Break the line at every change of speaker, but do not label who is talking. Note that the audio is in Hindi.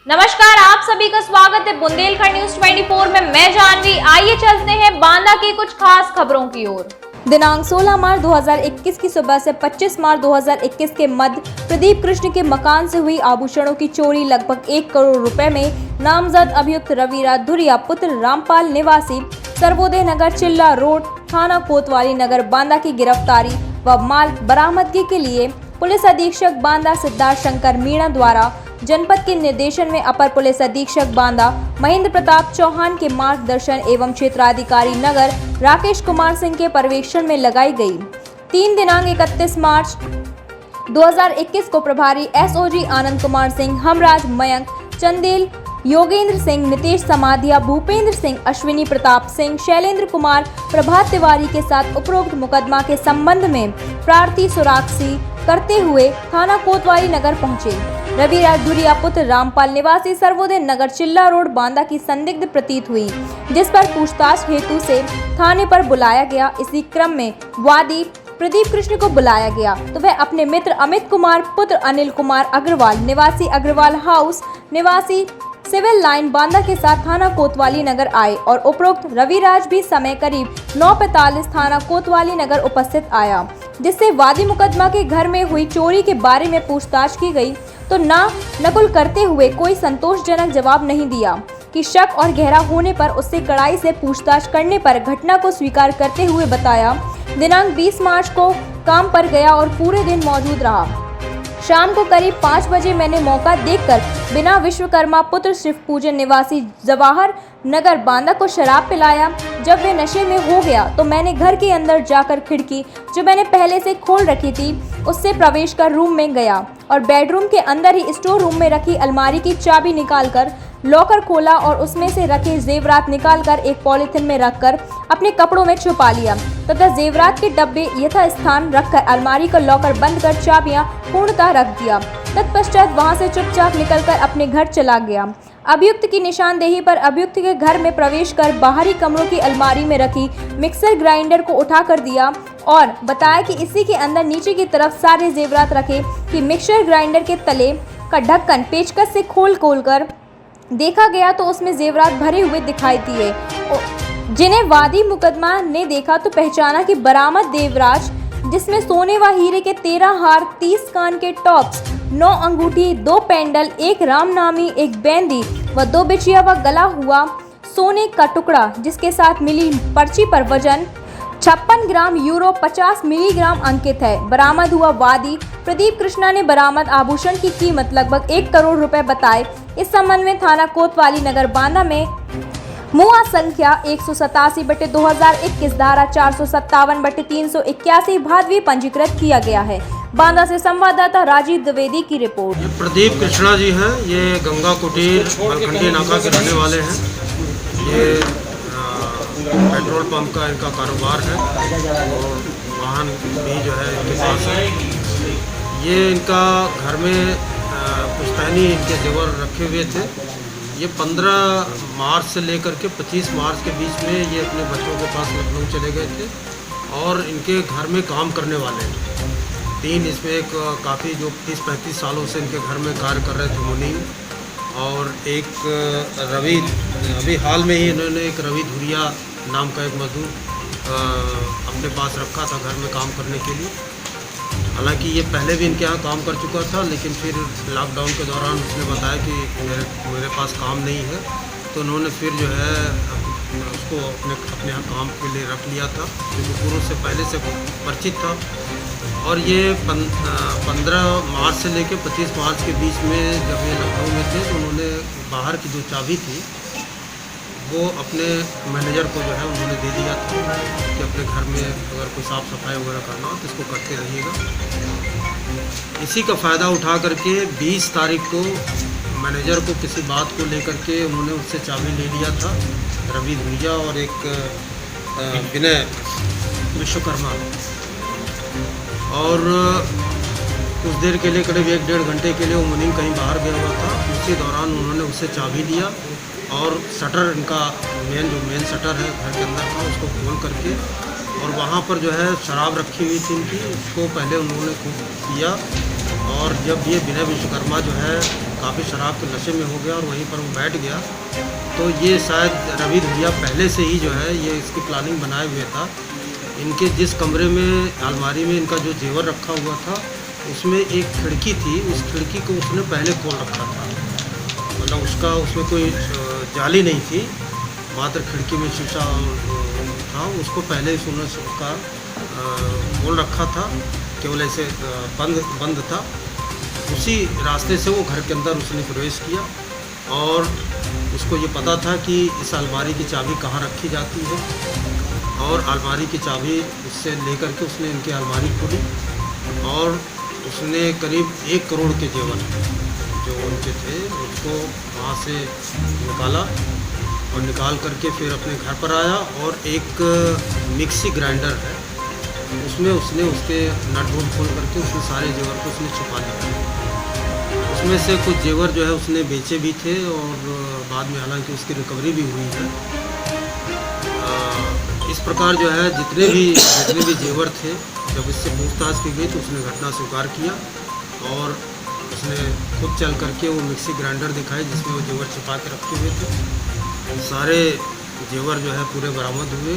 नमस्कार, आप सभी का स्वागत है बुंदेलखंड न्यूज 24 में। मैं जानवी। आइए चलते हैं बांदा की कुछ खास खबरों की ओर। दिनांक 16 मार्च 2021 की सुबह से 25 मार्च 2021 के मध्य प्रदीप कृष्ण के मकान से हुई आभूषणों की चोरी लगभग 1 करोड़ रुपए में नामजद अभियुक्त रविराज धुरिया पुत्र रामपाल निवासी सर्वोदय नगर चिल्ला रोड थाना कोतवाली नगर बांदा की गिरफ्तारी व माल बरामदगी के लिए पुलिस अधीक्षक बांदा सिद्धार्थ शंकर मीणा द्वारा जनपद के निर्देशन में अपर पुलिस अधीक्षक बांदा महेंद्र प्रताप चौहान के मार्गदर्शन एवं क्षेत्राधिकारी नगर राकेश कुमार सिंह के पर्यवेक्षण में लगाई गई। 3 दिनांक 31 मार्च 2021 को प्रभारी एसओजी आनंद कुमार सिंह, हमराज, मयंक, चंदेल, योगेंद्र सिंह, नितेश समाधिया, भूपेंद्र सिंह, अश्विनी प्रताप सिंह, शैलेंद्र कुमार, प्रभात तिवारी के साथ उपरोक्त मुकदमा के संबंध में प्रार्थी सुराक्षी करते हुए थाना कोतवाली नगर पहुंचे। रविराज धुरिया पुत्र रामपाल निवासी सर्वोदय नगर चिल्ला रोड बांदा की संदिग्ध प्रतीत हुई, जिस पर पूछताछ हेतु से थाने पर बुलाया गया। इसी क्रम में वादी प्रदीप कृष्ण को बुलाया गया तो वह अपने मित्र अमित कुमार पुत्र अनिल कुमार अग्रवाल निवासी अग्रवाल हाउस निवासी सिविल लाइन बांदा के साथ थाना कोतवाली नगर आए और उपरोक्त रविराज भी समय करीब 9:45 थाना कोतवाली नगर उपस्थित आया, जिससे वादी मुकदमा के घर में हुई चोरी के बारे में पूछताछ की गई तो नकुल करते हुए कोई संतोषजनक जवाब नहीं दिया कि शक और गहरा होने पर उससे कड़ाई से पूछताछ करने पर घटना को स्वीकार करते हुए बताया। दिनांक 20 मार्च को काम पर गया और पूरे दिन मौजूद रहा। शाम को करीब 5 बजे मैंने मौका देखकर बिना विश्वकर्मा पुत्र शिव पूजन निवासी जवाहर नगर बांदा को शराब पिलाया। जब वे नशे में हो गया तो मैंने घर के अंदर जाकर खिड़की जो मैंने पहले से खोल रखी थी उससे प्रवेश कर रूम में गया और बेडरूम के अंदर ही स्टोर रूम में रखी अलमारी की चाबी निकालकर लॉकर खोला और उसमें से रखे जेवरात निकालकर एक पॉलिथीन में रखकर अपने कपड़ों में छुपा लिया तथा जेवरात के डब्बे यथास्थान रखकर अलमारी का लॉकर बंद कर चाबियां पूर्णतः रख दिया। तत्पश्चात वहां से चुपचाप निकलकर अपने घर चला गया। अभियुक्त की निशानदेही पर अभियुक्त के घर में प्रवेश कर बाहरी कमरों की अलमारी में रखी मिक्सर ग्राइंडर को उठा कर दिया और बताया कि इसी के अंदर नीचे की तरफ सारे जेवरात रखे कि मिक्सर ग्राइंडर के तले का ढक्कन पेचकस से खोल कर देखा गया तो उसमें जेवरात भरे हुए दिखाई दिए, जिन्हें वादी मुकदमा ने देखा तो पहचाना कि बरामद देवराज जिसमें सोने व हीरे के 13 हार, 30 कान के टॉप्स, 9 अंगूठी, 2 पेंडल, 1 रामनामी, 1 बेंदी व 2 बिछिया व गला हुआ सोने का टुकड़ा जिसके साथ मिली पर्ची पर वजन 56 ग्राम यूरो 50 मिलीग्राम अंकित है। बरामद हुआ वादी प्रदीप कृष्णा ने बरामद आभूषण की कीमत लगभग 1 करोड़ रुपए बताए। इस संबंध में थाना कोतवाली नगर बांदा में मुआ संख्या 187/2021 धारा 457/381 भादवी पंजीकृत किया गया है। बांदा से संवाददाता राजीव द्विवेदी की रिपोर्ट।
प्रदीप कृष्णा जी हैं, ये गंगा कुटीर मलखंडी नाका के रहने वाले हैं। ये पेट्रोल पंप का इनका कारोबार है और वाहन भी जो है इनके पास है। ये इनका घर में पुश्तैनी इनके जेवर रखे हुए थे। ये 15 मार्च से लेकर के 25 मार्च के बीच में ये अपने बच्चों के पास लखनऊ चले गए थे और इनके घर में काम करने वाले हैं 3 इसमें एक काफ़ी जो 30-35 सालों से इनके घर में कार्य कर रहे थे मुनीम, और एक रवि, अभी हाल में ही इन्होंने एक रवि धुरिया नाम का एक मजदूर अपने पास रखा था घर में काम करने के लिए। हालांकि ये पहले भी इनके यहाँ काम कर चुका था, लेकिन फिर लॉकडाउन के दौरान उसने बताया कि मेरे पास काम नहीं है, तो उन्होंने फिर जो है उसको अपने यहाँ काम के लिए रख लिया था, क्योंकि पूर्व से पहले से परिचित था। और ये 15 मार्च से लेकर 25 मार्च के बीच में जब ये लखनऊ में थे तो उन्होंने बाहर की जो चाबी थी वो अपने मैनेजर को जो है उन्होंने दे दिया था कि अपने घर में अगर कोई साफ़ सफाई वगैरह करना हो तो इसको करते रहिएगा। इसी का फ़ायदा उठा करके 20 तारीख को मैनेजर को किसी बात को लेकर के उन्होंने उससे चाबी ले लिया था, रवि धुरिया और एक विनय विश्वकर्मा, और कुछ देर के लिए करीब 1-1.5 घंटे के लिए वो मुनीम कहीं बाहर गया हुआ था। उसी दौरान उन्होंने उससे चाबी लिया और शटर इनका मेन शटर है घर के अंदर का उसको खोल करके, और वहाँ पर जो है शराब रखी हुई थी इनकी, उसको पहले उन्होंने खूब पिया और जब ये विनय विश्वकर्मा जो है काफ़ी शराब के नशे में हो गया और वहीं पर वो बैठ गया, तो ये शायद रवि धुरिया पहले से ही जो है ये इसकी प्लानिंग बनाए हुए था। इनके जिस कमरे में अलमारी में इनका जो जेवर रखा हुआ था उसमें एक खिड़की थी, उस खिड़की को उसने पहले खोल रखा था। मतलब उसका उसमें कोई जाली नहीं थी, मात्र खिड़की में शीशा था, उसको पहले ही उसने उसका खोल रखा था, केवल ऐसे बंद था। उसी रास्ते से वो घर के अंदर उसने प्रवेश किया और उसको ये पता था कि इस अलमारी की चाबी कहाँ रखी जाती है और अलमारी की चाबी उससे लेकर के उसने इनकी अलमारी खोली और उसने करीब 1 करोड़ के जेवर जो उनके थे उसको वहाँ से निकाला और निकाल करके फिर अपने घर पर आया और एक मिक्सी ग्राइंडर है उसमें उसने उसके नट बोल्ट खोल करके उसमें सारे जेवर को उसने छुपा लिया। उसमें से कुछ जेवर जो है उसने बेचे भी थे और बाद में हालांकि उसकी रिकवरी भी हुई है। इस प्रकार जो है जितने भी जेवर थे, जब इससे पूछताछ की गई तो उसने घटना स्वीकार किया और उसने खुद चल करके वो मिक्सी ग्राइंडर दिखाई जिसमें वो जेवर छिपा के रखे हुए थे। सारे जेवर जो है पूरे बरामद हुए।